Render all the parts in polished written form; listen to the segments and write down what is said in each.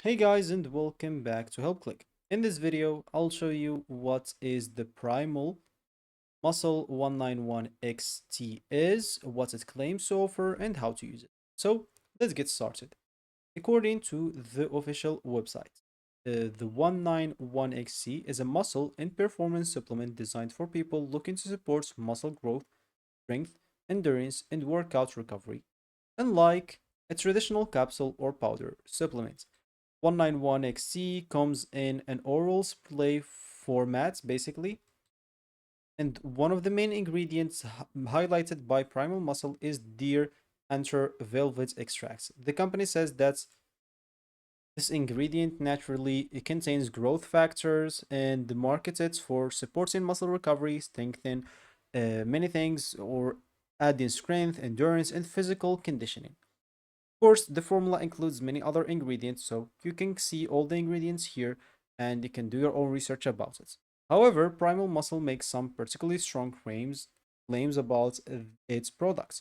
Hey guys, and welcome back to Help Click. In this video, I'll show you what is the Primal Muscle 191XT is, what it claims to offer, and how to use it. So let's get started. According to the official website, the 191XT is a muscle and performance supplement designed for people looking to support muscle growth, strength, endurance, and workout recovery, unlike a traditional capsule or powder supplement. 191XC comes in an oral spray format, basically, and one of the main ingredients highlighted by Primal Muscle is deer anther velvet extracts. The company says that this ingredient naturally it contains growth factors and marketed for supporting muscle recovery, strengthen many things, or adding strength, endurance, and physical conditioning. Of course, the formula includes many other ingredients, so you can see all the ingredients here and you can do your own research about it. However, Primal Muscle makes some particularly strong claims about its products.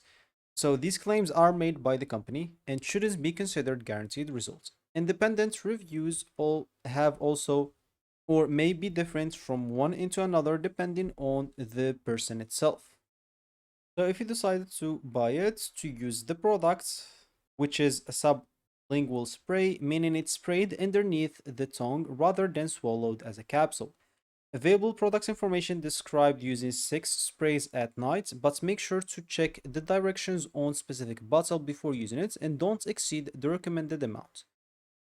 So these claims are made by the company and shouldn't be considered guaranteed results. Independent reviews all have also or may be different from one into another depending on the person itself. So if you decided to buy it to use the product, which is a sublingual spray, meaning it's sprayed underneath the tongue rather than swallowed as a capsule. Available product information described using 6 sprays at night, but make sure to check the directions on specific bottle before using it and don't exceed the recommended amount.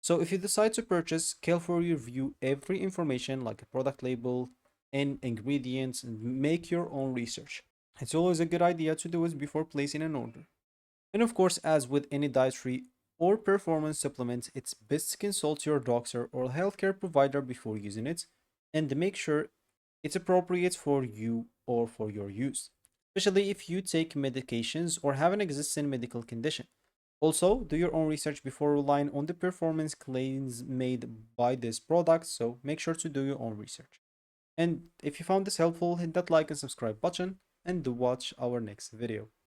So if you decide to purchase, carefully review every information like a product label and ingredients and make your own research. It's always a good idea to do it before placing an order. And of course, as with any dietary or performance supplement, it's best to consult your doctor or healthcare provider before using it and make sure it's appropriate for you or for your use, especially if you take medications or have an existing medical condition. Also, do your own research before relying on the performance claims made by this product, so make sure to do your own research. And if you found this helpful, hit that like and subscribe button and do watch our next video.